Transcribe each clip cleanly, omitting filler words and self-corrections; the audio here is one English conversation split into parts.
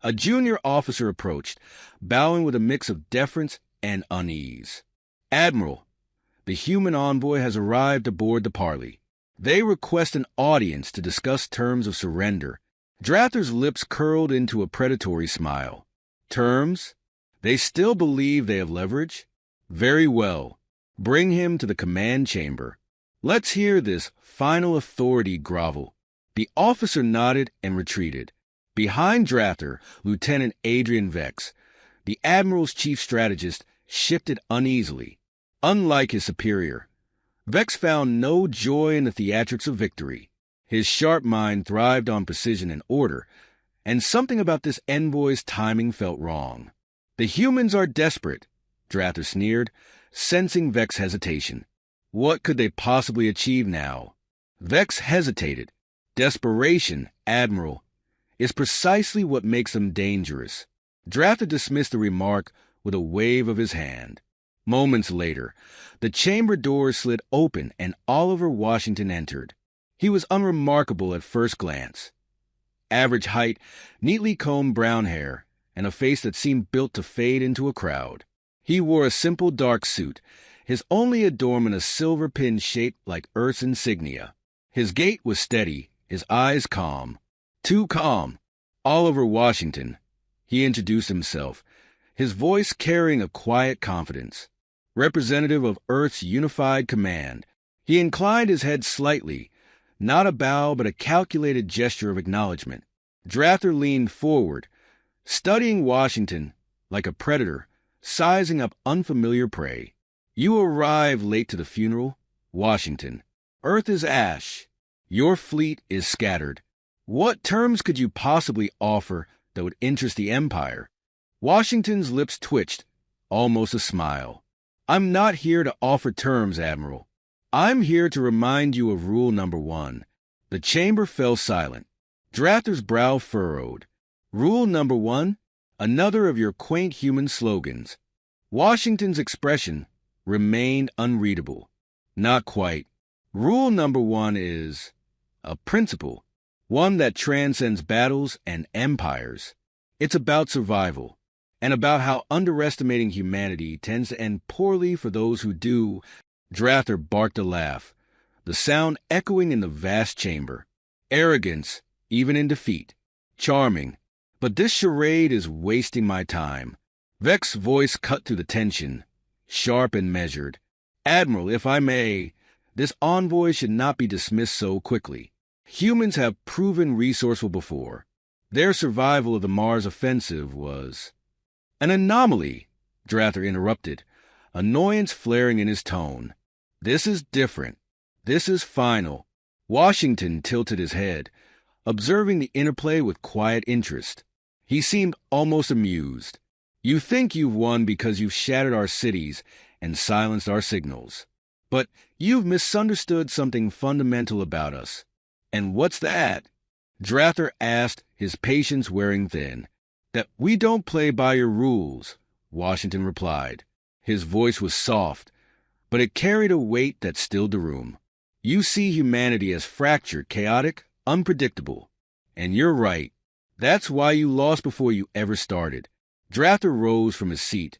A junior officer approached, bowing with a mix of deference and unease. "Admiral, the human envoy has arrived aboard the Parley. They request an audience to discuss terms of surrender." Drather's lips curled into a predatory smile. "Terms? They still believe they have leverage? Very well. Bring him to the command chamber. Let's hear this final authority grovel." The officer nodded and retreated. Behind Drather, Lieutenant Adrian Vex, the Admiral's chief strategist, shifted uneasily. Unlike his superior, Vex found no joy in the theatrics of victory. His sharp mind thrived on precision and order, and something about this envoy's timing felt wrong. "The humans are desperate," Drather sneered, sensing Vex's hesitation. What could they possibly achieve now? Vex hesitated. "Desperation, Admiral, is precisely what makes them dangerous." Drather dismissed the remark with a wave of his hand. Moments later, the chamber doors slid open and Oliver Washington entered. He was unremarkable at first glance. Average height, neatly combed brown hair, and a face that seemed built to fade into a crowd. He wore a simple dark suit, his only adornment a silver pin shaped like Earth's insignia. His gait was steady, his eyes calm. Too calm. "Oliver Washington," he introduced himself, his voice carrying a quiet confidence. "Representative of Earth's unified command." He inclined his head slightly, not a bow but a calculated gesture of acknowledgement. Drather leaned forward, studying Washington like a predator, sizing up unfamiliar prey. "You arrive late to the funeral, Washington. Earth is ash. Your fleet is scattered. What terms could you possibly offer that would interest the Empire?" Washington's lips twitched, almost a smile. "I'm not here to offer terms, Admiral. I'm here to remind you of rule number 1. The chamber fell silent. Drather's brow furrowed. "Rule number 1? Another of your quaint human slogans." Washington's expression remained unreadable. "Not quite. Rule number 1 is a principle. One that transcends battles and empires. It's about survival, and about how underestimating humanity tends to end poorly for those who do." Drather barked a laugh, the sound echoing in the vast chamber. "Arrogance, even in defeat. Charming. But this charade is wasting my time." Vex's voice cut through the tension, sharp and measured. "Admiral, if I may, this envoy should not be dismissed so quickly. Humans have proven resourceful before. Their survival of the Mars offensive was—" "An anomaly," Drather interrupted, annoyance flaring in his tone. "This is different. This is final." Washington tilted his head, observing the interplay with quiet interest. He seemed almost amused. "You think you've won because you've shattered our cities and silenced our signals. But you've misunderstood something fundamental about us." "And what's that?" Drather asked, his patience wearing thin. "That we don't play by your rules," Washington replied. His voice was soft, but it carried a weight that stilled the room. "You see humanity as fractured, chaotic, unpredictable. And you're right. That's why you lost before you ever started." Drather rose from his seat,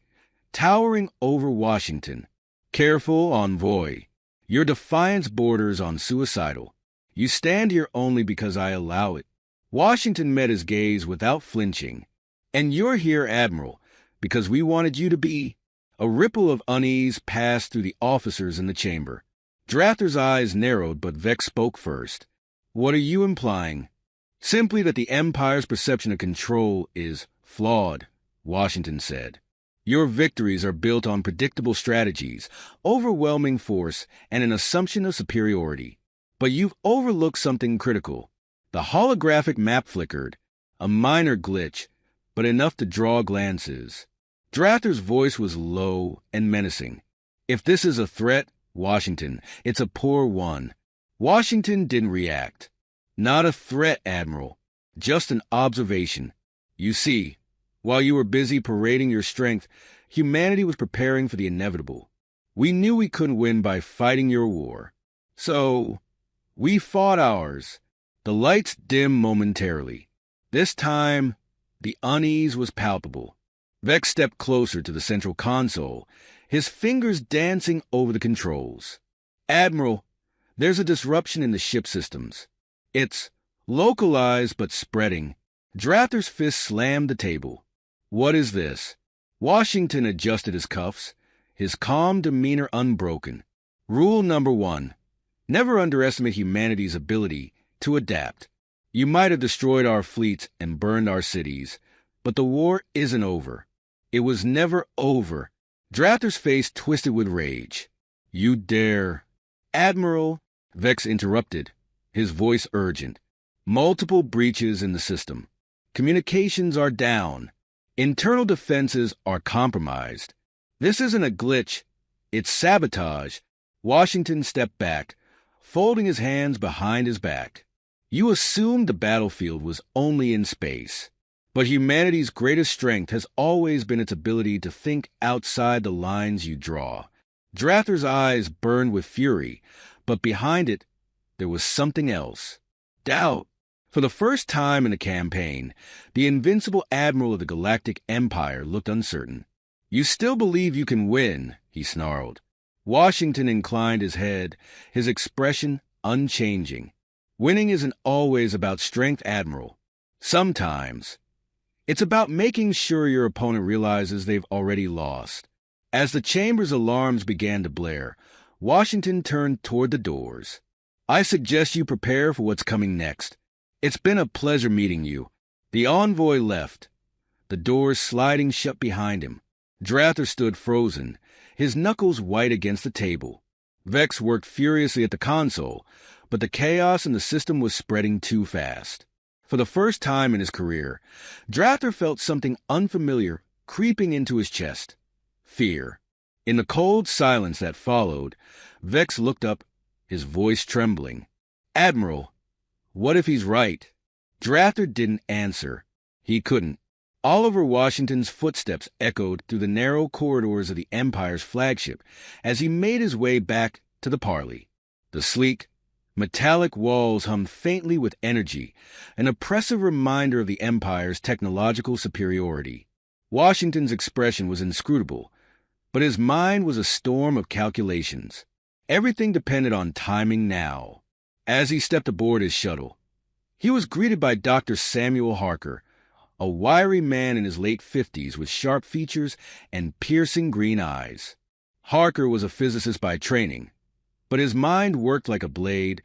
towering over Washington. "Careful, envoy. Your defiance borders on suicidal. You stand here only because I allow it." Washington met his gaze without flinching. "And you're here, Admiral, because we wanted you to be." A ripple of unease passed through the officers in the chamber. Drather's eyes narrowed, but Vex spoke first. "What are you implying?" "Simply that the Empire's perception of control is flawed," Washington said. "Your victories are built on predictable strategies, overwhelming force, and an assumption of superiority. But you've overlooked something critical. The holographic map flickered, a minor glitch, but enough to draw glances." Drather's voice was low and menacing. "If this is a threat, Washington, it's a poor one." Washington didn't react. "Not a threat, Admiral. Just an observation. You see, while you were busy parading your strength, humanity was preparing for the inevitable. We knew we couldn't win by fighting your war. So we fought ours. The lights dim momentarily. This time, The unease was palpable. Vex stepped closer to the central console, his fingers dancing over the controls. "Admiral, there's a disruption in the ship systems. It's localized but spreading." Drather's fist slammed the table. "What is this?" Washington adjusted his cuffs, his calm demeanor unbroken. "Rule number 1. Never underestimate humanity's ability to adapt. You might have destroyed our fleets and burned our cities, but the war isn't over. It was never over." Drather's face twisted with rage. "You dare—" "Admiral," Vex interrupted, his voice urgent. "Multiple breaches in the system. Communications are down. Internal defenses are compromised. This isn't a glitch. It's sabotage." Washington stepped back, folding his hands behind his back. "You assumed the battlefield was only in space. But humanity's greatest strength has always been its ability to think outside the lines you draw." Drather's eyes burned with fury, but behind it, there was something else. Doubt. For the first time in the campaign, the invincible admiral of the Galactic Empire looked uncertain. "You still believe you can win," he snarled. Washington inclined his head, his expression unchanging. "Winning isn't always about strength, Admiral. Sometimes it's about making sure your opponent realizes they've already lost." As the chamber's alarms began to blare, Washington turned toward the doors. "I suggest you prepare for what's coming next. It's been a pleasure meeting you." The envoy left, the doors sliding shut behind him. Drather stood frozen, his knuckles white against the table. Vex worked furiously at the console, but the chaos in the system was spreading too fast. For the first time in his career, Drather felt something unfamiliar creeping into his chest. Fear. In the cold silence that followed, Vex looked up, his voice trembling. "Admiral, what if he's right?" Drather didn't answer. He couldn't. Oliver Washington's footsteps echoed through the narrow corridors of the Empire's flagship as he made his way back to the parley. The sleek, metallic walls hummed faintly with energy, an oppressive reminder of the Empire's technological superiority. Washington's expression was inscrutable, but his mind was a storm of calculations. Everything depended on timing now. As he stepped aboard his shuttle, he was greeted by Dr. Samuel Harker, a wiry man in his late 50s with sharp features and piercing green eyes. Harker was a physicist by training, but his mind worked like a blade,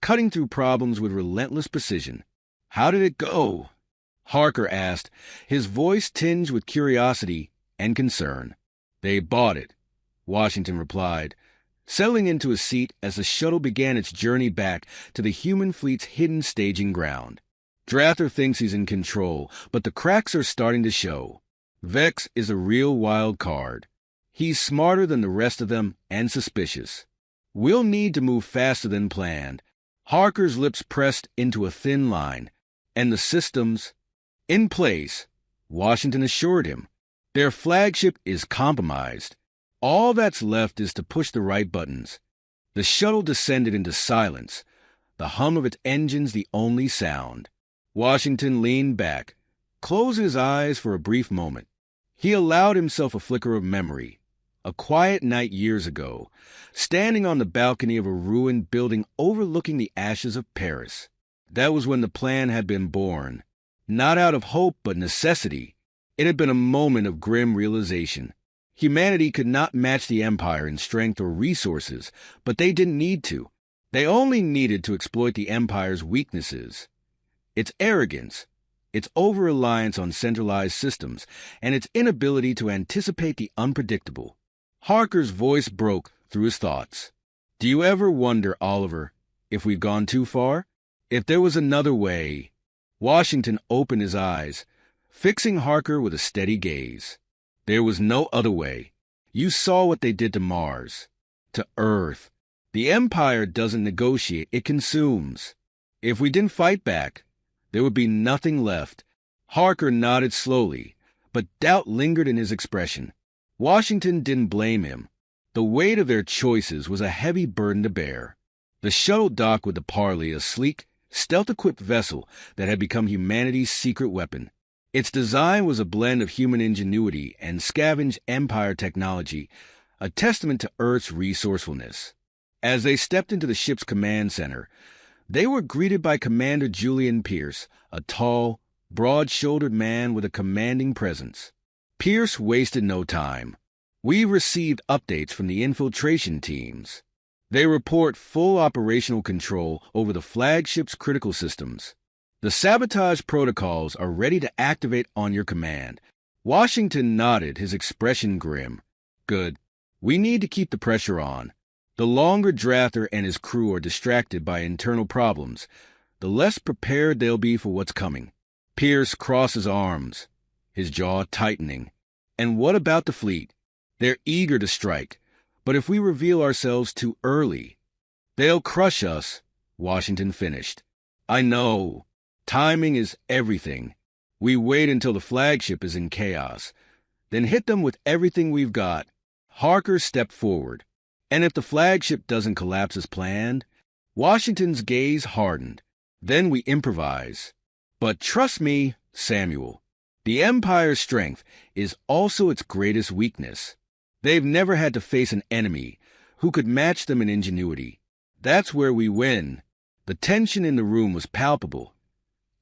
cutting through problems with relentless precision. "How did it go?" Harker asked, his voice tinged with curiosity and concern. "They bought it," Washington replied, settling into his seat as the shuttle began its journey back to the human fleet's hidden staging ground. Drather thinks he's in control, but the cracks are starting to show. Vex is a real wild card. He's smarter than the rest of them and suspicious. "We'll need to move faster than planned." Harker's lips pressed into a thin line. "And the systems—" "In place," Washington assured him. "Their flagship is compromised. All that's left is to push the right buttons." The shuttle descended into silence, the hum of its engines the only sound. Washington leaned back, closed his eyes for a brief moment. He allowed himself a flicker of memory. A quiet night years ago, standing on the balcony of a ruined building overlooking the ashes of Paris. That was when the plan had been born. Not out of hope, but necessity. It had been a moment of grim realization. Humanity could not match the Empire in strength or resources, but they didn't need to. They only needed to exploit the Empire's weaknesses. Its arrogance, its over-reliance on centralized systems, and its inability to anticipate the unpredictable. Harker's voice broke through his thoughts. "Do you ever wonder, Oliver, if we've gone too far? If there was another way?" Washington opened his eyes, fixing Harker with a steady gaze. "There was no other way. You saw what they did to Mars, to Earth. The Empire doesn't negotiate, it consumes. If we didn't fight back, there would be nothing left." Harker nodded slowly, but doubt lingered in his expression. Washington didn't blame him. The weight of their choices was a heavy burden to bear. The shuttle docked with the Parley, a sleek, stealth-equipped vessel that had become humanity's secret weapon. Its design was a blend of human ingenuity and scavenged Empire technology, a testament to Earth's resourcefulness. As they stepped into the ship's command center, they were greeted by Commander Julian Pierce, a tall, broad-shouldered man with a commanding presence. Pierce wasted no time. "We received updates from the infiltration teams. They report full operational control over the flagship's critical systems. The sabotage protocols are ready to activate on your command." Washington nodded, his expression grim. "Good. We need to keep the pressure on. The longer Drather and his crew are distracted by internal problems, the less prepared they'll be for what's coming." Pierce crossed his arms, his jaw tightening. "And what about the fleet? They're eager to strike, but if we reveal ourselves too early, they'll crush us," Washington finished. "I know. Timing is everything. We wait until the flagship is in chaos, then hit them with everything we've got." Harker stepped forward. "And if the flagship doesn't collapse as planned?" Washington's gaze hardened. "Then we improvise. But trust me, Samuel, the Empire's strength is also its greatest weakness. They've never had to face an enemy who could match them in ingenuity. That's where we win." The tension in the room was palpable,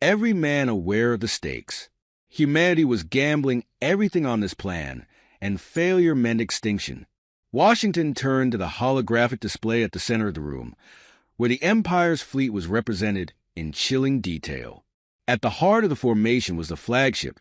every man aware of the stakes. Humanity was gambling everything on this plan, and failure meant extinction. Washington turned to the holographic display at the center of the room, where the Empire's fleet was represented in chilling detail. At the heart of the formation was the flagship,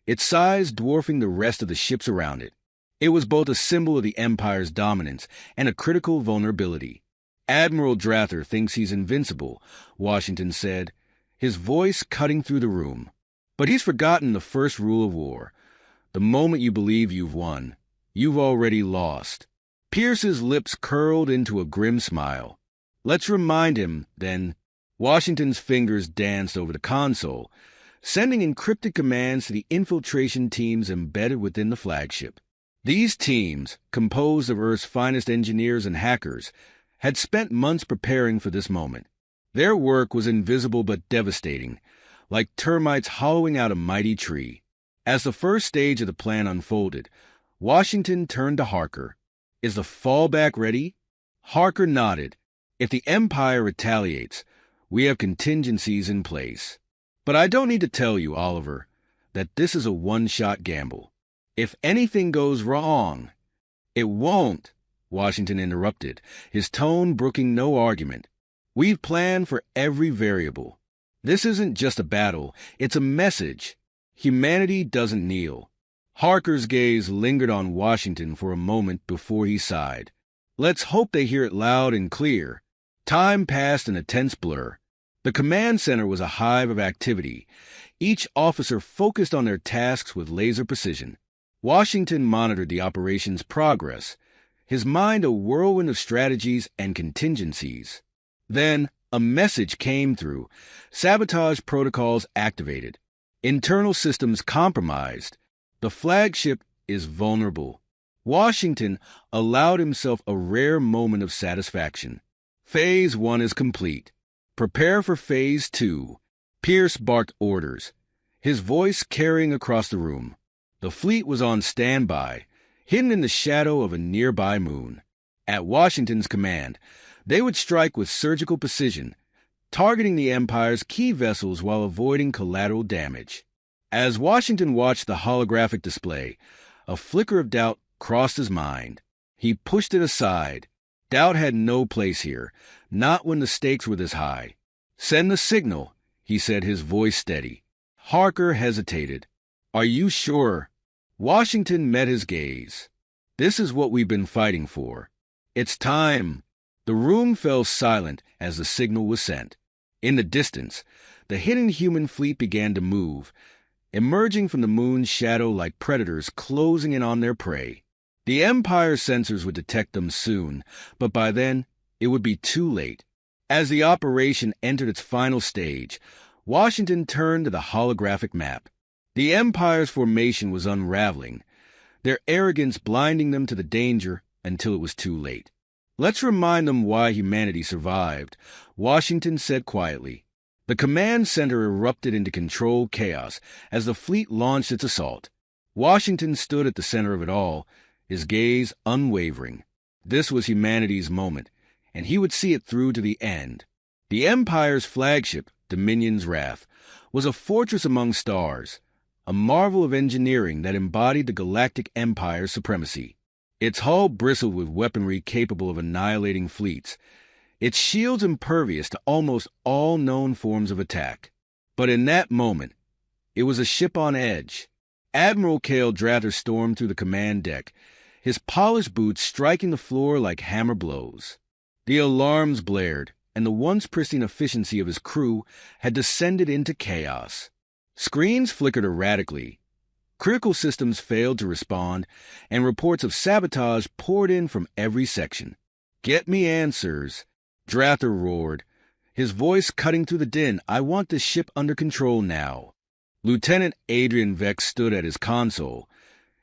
its size dwarfing the rest of the ships around it. It was both a symbol of the Empire's dominance and a critical vulnerability. "Admiral Drather thinks he's invincible," Washington said, his voice cutting through the room. "But he's forgotten the first rule of war. The moment you believe you've won, you've already lost." Pierce's lips curled into a grim smile. "Let's remind him, then." Washington's fingers danced over the console, sending encrypted commands to the infiltration teams embedded within the flagship. These teams, composed of Earth's finest engineers and hackers, had spent months preparing for this moment. Their work was invisible but devastating, like termites hollowing out a mighty tree. As the first stage of the plan unfolded, Washington turned to Harker. "Is the fallback ready?" Harker nodded. "If the Empire retaliates, we have contingencies in place. But I don't need to tell you, Oliver, that this is a one-shot gamble. If anything goes wrong—" "It won't," Washington interrupted, his tone brooking no argument. "We've planned for every variable. This isn't just a battle, it's a message. Humanity doesn't kneel." Harker's gaze lingered on Washington for a moment before he sighed. "Let's hope they hear it loud and clear." Time passed in a tense blur. The command center was a hive of activity, each officer focused on their tasks with laser precision. Washington monitored the operation's progress, his mind a whirlwind of strategies and contingencies. Then a message came through. Sabotage protocols activated. Internal systems compromised. The flagship is vulnerable. Washington allowed himself a rare moment of satisfaction. Phase 1 is complete. Prepare for Phase 2. Pierce barked orders, his voice carrying across the room. The fleet was on standby, hidden in the shadow of a nearby moon. At Washington's command, they would strike with surgical precision, targeting the Empire's key vessels while avoiding collateral damage. As Washington watched the holographic display, a flicker of doubt crossed his mind. He pushed it aside. Doubt had no place here, not when the stakes were this high. "Send the signal," he said, his voice steady. Harker hesitated. "Are you sure?" Washington met his gaze. "This is what we've been fighting for. It's time." The room fell silent as the signal was sent. In the distance, the hidden human fleet began to move, emerging from the moon's shadow like predators closing in on their prey. The Empire's sensors would detect them soon, but by then, it would be too late. As the operation entered its final stage, Washington turned to the holographic map. The Empire's formation was unraveling, their arrogance blinding them to the danger until it was too late. "Let's remind them why humanity survived," Washington said quietly. The command center erupted into controlled chaos as the fleet launched its assault. Washington stood at the center of it all, his gaze unwavering. This was humanity's moment, and he would see it through to the end. The Empire's flagship, Dominion's Wrath, was a fortress among stars, a marvel of engineering that embodied the Galactic Empire's supremacy. Its hull bristled with weaponry capable of annihilating fleets, its shields impervious to almost all known forms of attack. But in that moment, it was a ship on edge. Admiral Cale Drather stormed through the command deck, his polished boots striking the floor like hammer blows. The alarms blared, and the once pristine efficiency of his crew had descended into chaos. Screens flickered erratically. Critical systems failed to respond, and reports of sabotage poured in from every section. "Get me answers," Drather roared, his voice cutting through the din. "I want this ship under control now." Lieutenant Adrian Vex stood at his console,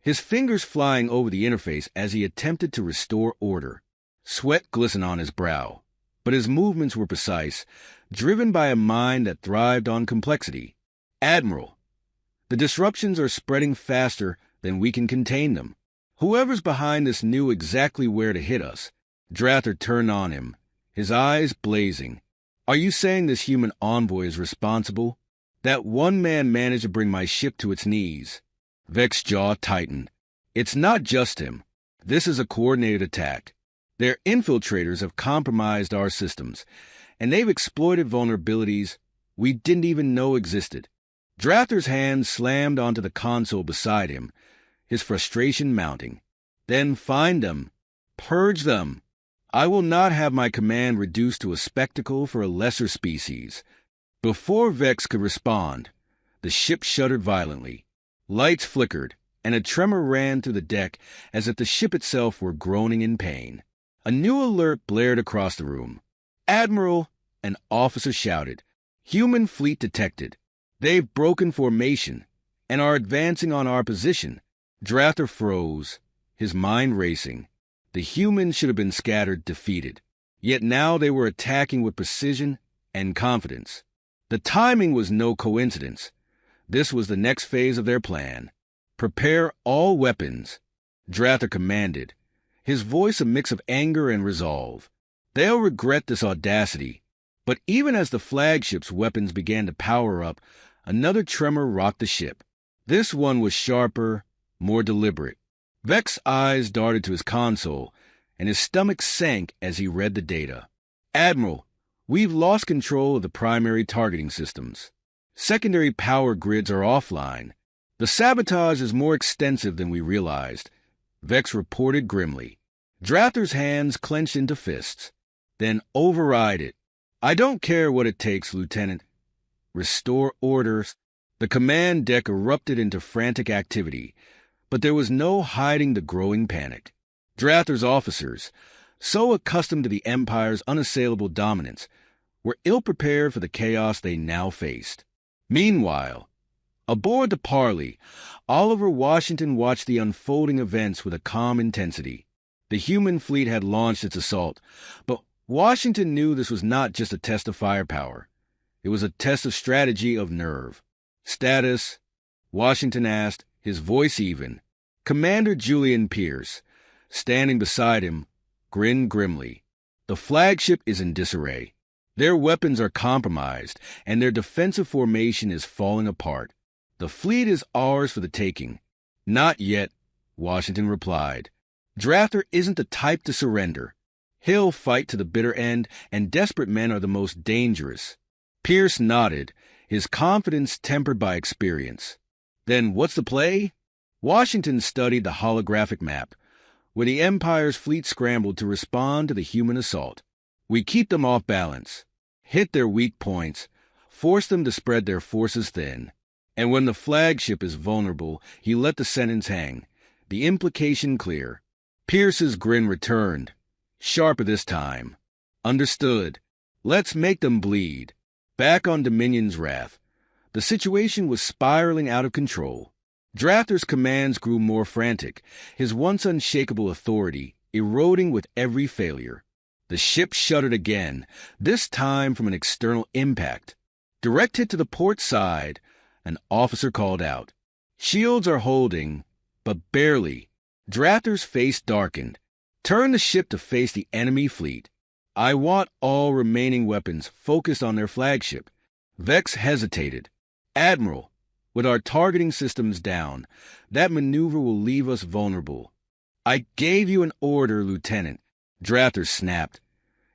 his fingers flying over the interface as he attempted to restore order. Sweat glistened on his brow, but his movements were precise, driven by a mind that thrived on complexity. "Admiral, the disruptions are spreading faster than we can contain them. Whoever's behind this knew exactly where to hit us." Drather turned on him, his eyes blazing. "Are you saying this human envoy is responsible? That one man managed to bring my ship to its knees?" Vex's jaw tightened. "It's not just him. This is a coordinated attack. Their infiltrators have compromised our systems, and they've exploited vulnerabilities we didn't even know existed." Drather's hand slammed onto the console beside him, his frustration mounting. "Then find them. Purge them. I will not have my command reduced to a spectacle for a lesser species." Before Vex could respond, the ship shuddered violently. Lights flickered, and a tremor ran through the deck as if the ship itself were groaning in pain. A new alert blared across the room. "Admiral," an officer shouted, "human fleet detected. They've broken formation and are advancing on our position." Drather froze, his mind racing. The humans should have been scattered, defeated. Yet now they were attacking with precision and confidence. The timing was no coincidence. This was the next phase of their plan. "Prepare all weapons," Drather commanded, his voice a mix of anger and resolve. "They'll regret this audacity." But even as the flagship's weapons began to power up, another tremor rocked the ship. This one was sharper, more deliberate. Vex's eyes darted to his console, and his stomach sank as he read the data. "Admiral, we've lost control of the primary targeting systems. Secondary power grids are offline. The sabotage is more extensive than we realized," Vex reported grimly. Drather's hands clenched into fists. "Then override it." "I don't care what it takes, Lieutenant. Restore order." The command deck erupted into frantic activity, but there was no hiding the growing panic. Drather's officers, so accustomed to the Empire's unassailable dominance, were ill-prepared for the chaos they now faced. Meanwhile, aboard the Parley, Oliver Washington watched the unfolding events with a calm intensity. The human fleet had launched its assault, but Washington knew this was not just a test of firepower. It was a test of strategy, of nerve. "Status?" Washington asked, his voice even. Commander Julian Pierce, standing beside him, grinned grimly. "The flagship is in disarray. Their weapons are compromised, and their defensive formation is falling apart. The fleet is ours for the taking." "Not yet," Washington replied. "Drather isn't the type to surrender. He'll fight to the bitter end, and desperate men are the most dangerous." Pierce nodded, his confidence tempered by experience. "Then what's the play?" Washington studied the holographic map, where the Empire's fleet scrambled to respond to the human assault. "We keep them off balance, hit their weak points, force them to spread their forces thin. And when the flagship is vulnerable, he let the sentence hang, the implication clear." Pierce's grin returned, sharper this time. "Understood. Let's make them bleed." Back on Dominion's Wrath, the situation was spiraling out of control. Drather's commands grew more frantic, his once unshakable authority eroding with every failure. The ship shuddered again, this time from an external impact. Direct hit to the port side, an officer called out. Shields are holding, but barely. Drather's face darkened. Turn the ship to face the enemy fleet. I want all remaining weapons focused on their flagship. Vex hesitated. Admiral, with our targeting systems down, that maneuver will leave us vulnerable. I gave you an order, Lieutenant. Drather snapped,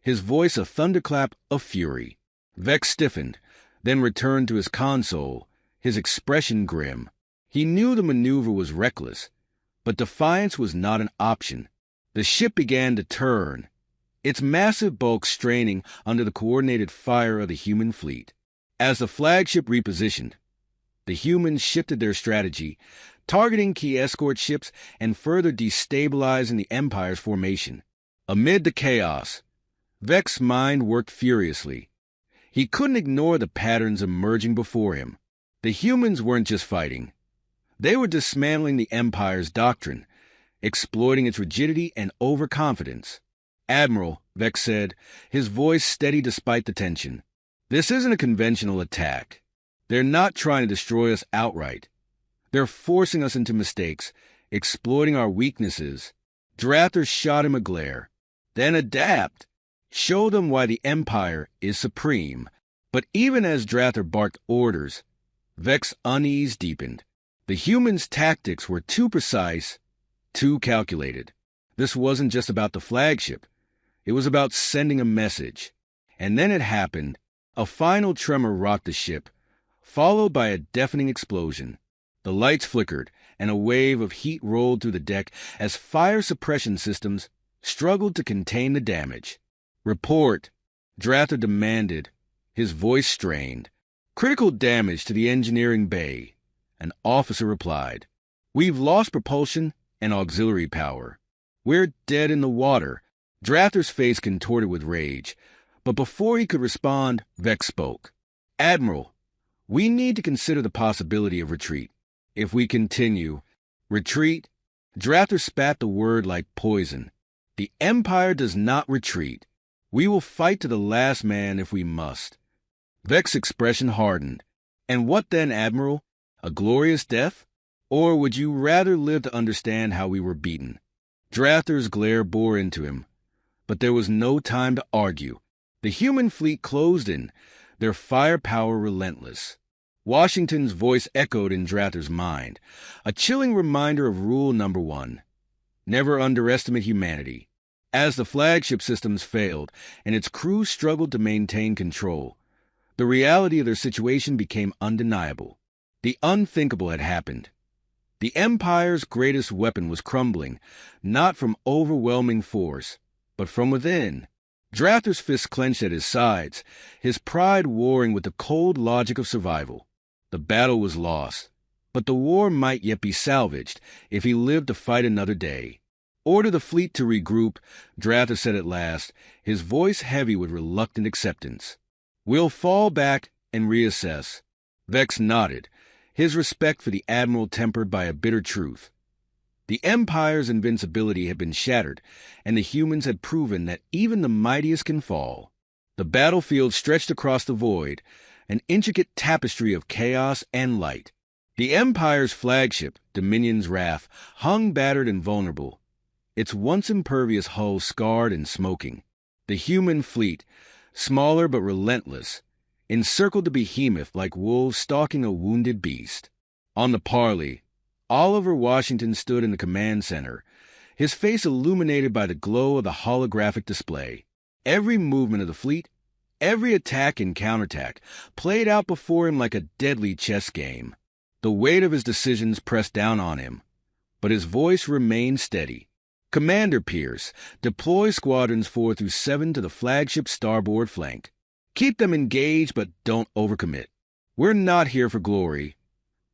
his voice a thunderclap of fury. Vex stiffened, then returned to his console, his expression grim. He knew the maneuver was reckless, but defiance was not an option. The ship began to turn, its massive bulk straining under the coordinated fire of the human fleet. As the flagship repositioned, the humans shifted their strategy, targeting key escort ships and further destabilizing the Empire's formation. Amid the chaos, Vex's mind worked furiously. He couldn't ignore the patterns emerging before him. The humans weren't just fighting. They were dismantling the Empire's doctrine, exploiting its rigidity and overconfidence. Admiral, Vex said, his voice steady despite the tension. This isn't a conventional attack. They're not trying to destroy us outright. They're forcing us into mistakes, exploiting our weaknesses. Drather shot him a glare. Then adapt. Show them why the Empire is supreme. But even as Drather barked orders, Vex's unease deepened. The humans' tactics were too precise, too calculated. This wasn't just about the flagship. It was about sending a message. And then it happened. A final tremor rocked the ship, followed by a deafening explosion. The lights flickered, and a wave of heat rolled through the deck as fire suppression systems struggled to contain the damage. Report, Drather demanded, his voice strained. Critical damage to the engineering bay. An officer replied. We've lost propulsion and auxiliary power. We're dead in the water. Drather's face contorted with rage, but before he could respond, Vex spoke. Admiral, we need to consider the possibility of retreat. If we continue, retreat, Drather spat the word like poison. The Empire does not retreat. We will fight to the last man if we must. Vex's expression hardened. And what then, Admiral? A glorious death? Or would you rather live to understand how we were beaten? Drather's glare bore into him, but there was no time to argue. The human fleet closed in, their firepower relentless. Washington's voice echoed in Drather's mind, a chilling reminder of rule number 1. Never underestimate humanity. As the flagship systems failed and its crew struggled to maintain control, the reality of their situation became undeniable. The unthinkable had happened. The Empire's greatest weapon was crumbling, not from overwhelming force, but from within. Drather's fists clenched at his sides, his pride warring with the cold logic of survival. The battle was lost, but the war might yet be salvaged if he lived to fight another day. Order the fleet to regroup, Drather said at last, his voice heavy with reluctant acceptance. We'll fall back and reassess. Vex nodded, his respect for the Admiral tempered by a bitter truth. The Empire's invincibility had been shattered, and the humans had proven that even the mightiest can fall. The battlefield stretched across the void, an intricate tapestry of chaos and light. The Empire's flagship, Dominion's Wrath, hung battered and vulnerable, its once impervious hull scarred and smoking. The human fleet, smaller but relentless, encircled the behemoth like wolves stalking a wounded beast. On the parley, Oliver Washington stood in the command center, his face illuminated by the glow of the holographic display. Every movement of the fleet, every attack and counterattack, played out before him like a deadly chess game. The weight of his decisions pressed down on him, but his voice remained steady. Commander Pierce, deploy squadrons 4 through 7 to the flagship's starboard flank. Keep them engaged, but don't overcommit. We're not here for glory.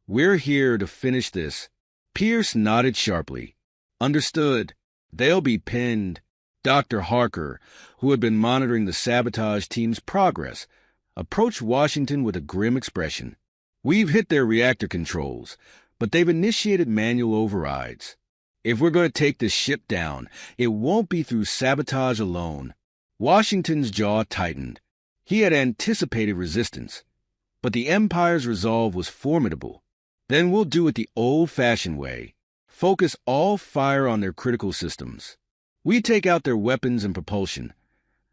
We're here to finish this. Pierce nodded sharply. Understood. They'll be pinned. Dr. Harker, who had been monitoring the sabotage team's progress, approached Washington with a grim expression. We've hit their reactor controls, but they've initiated manual overrides. If we're going to take this ship down, it won't be through sabotage alone. Washington's jaw tightened. He had anticipated resistance, But the Empire's resolve was formidable. Then we'll do it the old-fashioned way. Focus all fire on their critical systems. We take out their weapons and propulsion.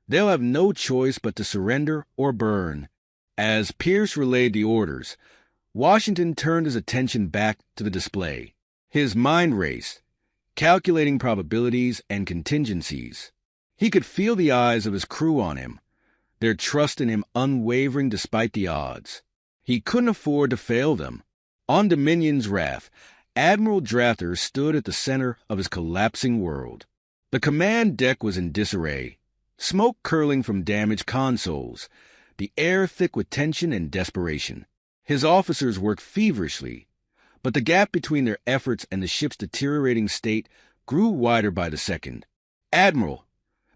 They'll have no choice but to surrender or burn. As Pierce relayed the orders, Washington turned his attention back to the display. His mind raced, calculating probabilities and contingencies. He could feel the eyes of his crew on him, their trust in him unwavering despite the odds. He couldn't afford to fail them. On Dominion's Wrath, Admiral Drather stood at the center of his collapsing world. The command deck was in disarray, smoke curling from damaged consoles, the air thick with tension and desperation. His officers worked feverishly, but the gap between their efforts and the ship's deteriorating state grew wider by the second. "Admiral,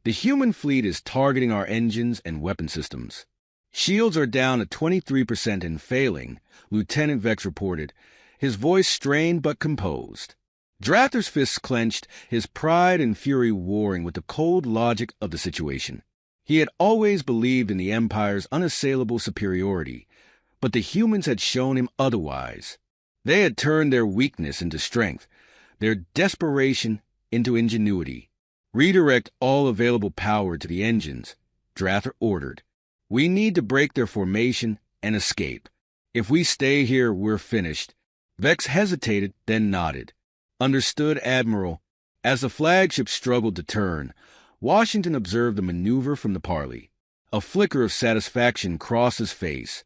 the human fleet is targeting our engines and weapon systems. Shields are down at 23% and failing," Lieutenant Vex reported, his voice strained but composed. Drather's fists clenched, his pride and fury warring with the cold logic of the situation. He had always believed in the Empire's unassailable superiority, but the humans had shown him otherwise. They had turned their weakness into strength, their desperation into ingenuity. "Redirect all available power to the engines," Drather ordered. "We need to break their formation and escape. If we stay here, we're finished." Vex hesitated, then nodded. "Understood, Admiral." As the flagship struggled to turn, Washington observed the maneuver from the parley. A flicker of satisfaction crossed his face.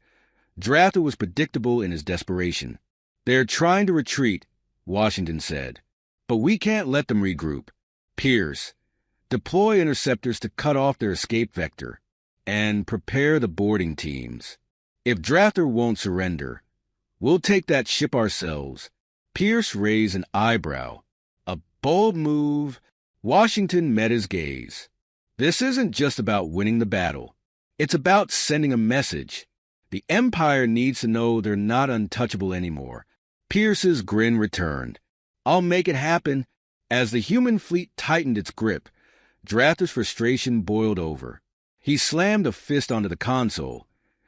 Drather was predictable in his desperation. "They're trying to retreat," Washington said. "But we can't let them regroup. Pierce, deploy interceptors to cut off their escape vector, and prepare the boarding teams. If Drather won't surrender, we'll take that ship ourselves." Pierce raised an eyebrow. A bold move. Washington met his gaze. "This isn't just about winning the battle. It's about sending a message. The Empire needs to know they're not untouchable anymore." Pierce's grin returned. "I'll make it happen." As the human fleet tightened its grip, Drather's frustration boiled over. He slammed a fist onto the console,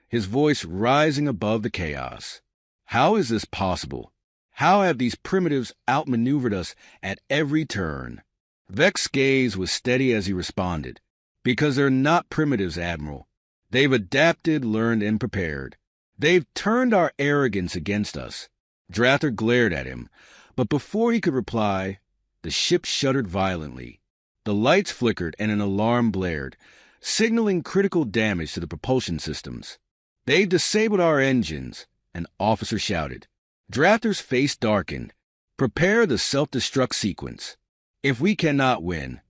his voice rising above the chaos. "How is this possible? How have these primitives outmaneuvered us at every turn?" Vex's gaze was steady as he responded. "Because they're not primitives, Admiral. They've adapted, learned, and prepared. They've turned our arrogance against us." Drather glared at him, but before he could reply, the ship shuddered violently. The lights flickered and an alarm blared, signaling critical damage to the propulsion systems. "They've disabled our engines," an officer shouted. Drather's face darkened. "Prepare the self-destruct sequence. If we cannot win,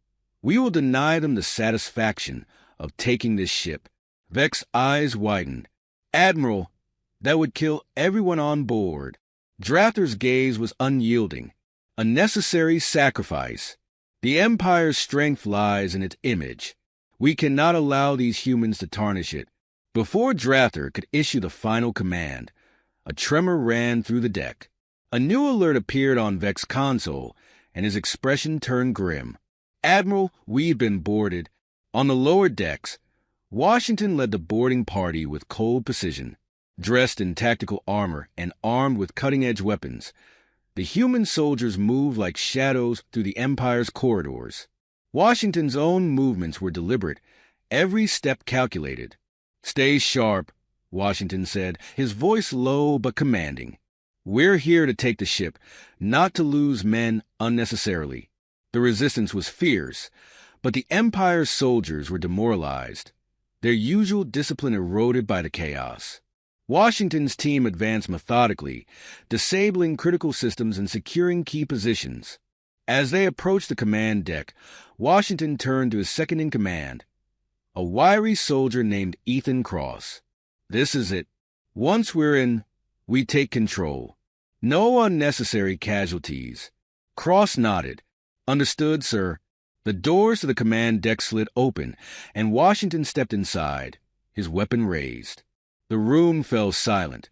we will deny them the satisfaction of taking this ship." Vex's eyes widened. "Admiral, that would kill everyone on board." Drather's gaze was unyielding. "A necessary sacrifice. The Empire's strength lies in its image. We cannot allow these humans to tarnish it." Before Drather could issue the final command, a tremor ran through the deck. A new alert appeared on Vex's console, and his expression turned grim. "Admiral, we've been boarded." On the lower decks, Washington led the boarding party with cold precision. Dressed in tactical armor and armed with cutting-edge weapons, the human soldiers moved like shadows through the Empire's corridors. Washington's own movements were deliberate, every step calculated. "Stay sharp," Washington said, his voice low but commanding. "We're here to take the ship, not to lose men unnecessarily." The resistance was fierce, but the Empire's soldiers were demoralized, their usual discipline eroded by the chaos. Washington's team advanced methodically, disabling critical systems and securing key positions. As they approached the command deck, Washington turned to his second-in-command, a wiry soldier named Ethan Cross. "This is it. Once we're in, we take control. No unnecessary casualties." Cross nodded. "Understood, sir." The doors to the command deck slid open, and Washington stepped inside, his weapon raised. The room fell silent,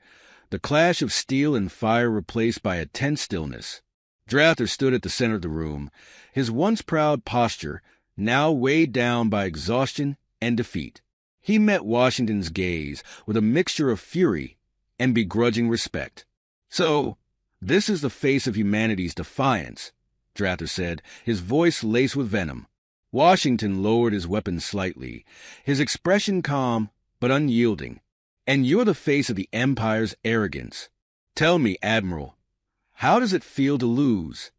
the clash of steel and fire replaced by a tense stillness. Drather stood at the center of the room, his once proud posture now weighed down by exhaustion and defeat. He met Washington's gaze with a mixture of fury and begrudging respect. "So, this is the face of humanity's defiance," Drather said, his voice laced with venom. Washington lowered his weapon slightly, his expression calm but unyielding. "And you're the face of the Empire's arrogance. Tell me, Admiral, how does it feel to lose?"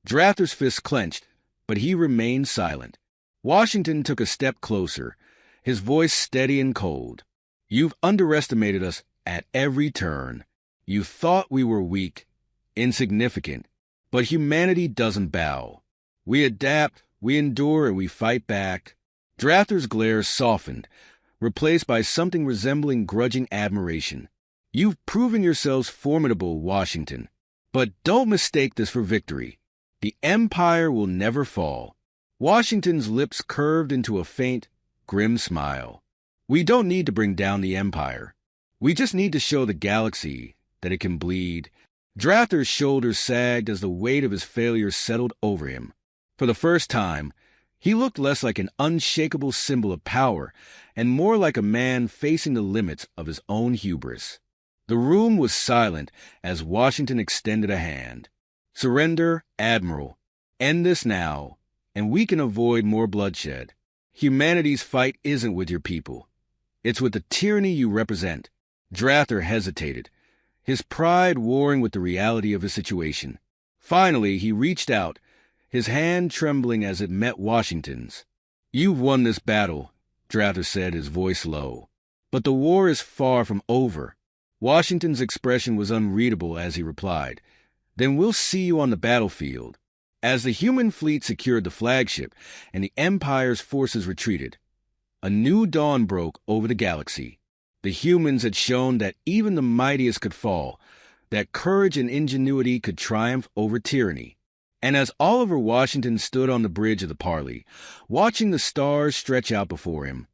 Drather's fist clenched, but he remained silent. Washington took a step closer, his voice steady and cold. "You've underestimated us at every turn. You thought we were weak, insignificant. But humanity doesn't bow. We adapt, we endure, and we fight back." Drather's glare softened, replaced by something resembling grudging admiration. "You've proven yourselves formidable, Washington. But don't mistake this for victory. The Empire will never fall." Washington's lips curved into a faint, grim smile. "We don't need to bring down the Empire. We just need to show the galaxy that it can bleed." Drather's shoulders sagged as the weight of his failure settled over him. For the first time, he looked less like an unshakable symbol of power and more like a man facing the limits of his own hubris. The room was silent as Washington extended a hand. "Surrender, Admiral. End this now, and we can avoid more bloodshed. Humanity's fight isn't with your people. It's with the tyranny you represent." Drather hesitated, his pride warring with the reality of his situation. Finally, he reached out, his hand trembling as it met Washington's. "You've won this battle," Drather said, his voice low. "But the war is far from over." Washington's expression was unreadable as he replied, "Then we'll see you on the battlefield." As the human fleet secured the flagship and the Empire's forces retreated, a new dawn broke over the galaxy. The humans had shown that even the mightiest could fall, that courage and ingenuity could triumph over tyranny. And as Oliver Washington stood on the bridge of the parley, watching the stars stretch out before him,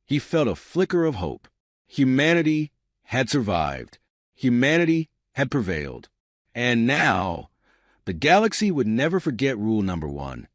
he felt a flicker of hope. Humanity had survived. Humanity had prevailed. And now, the galaxy would never forget rule number 1.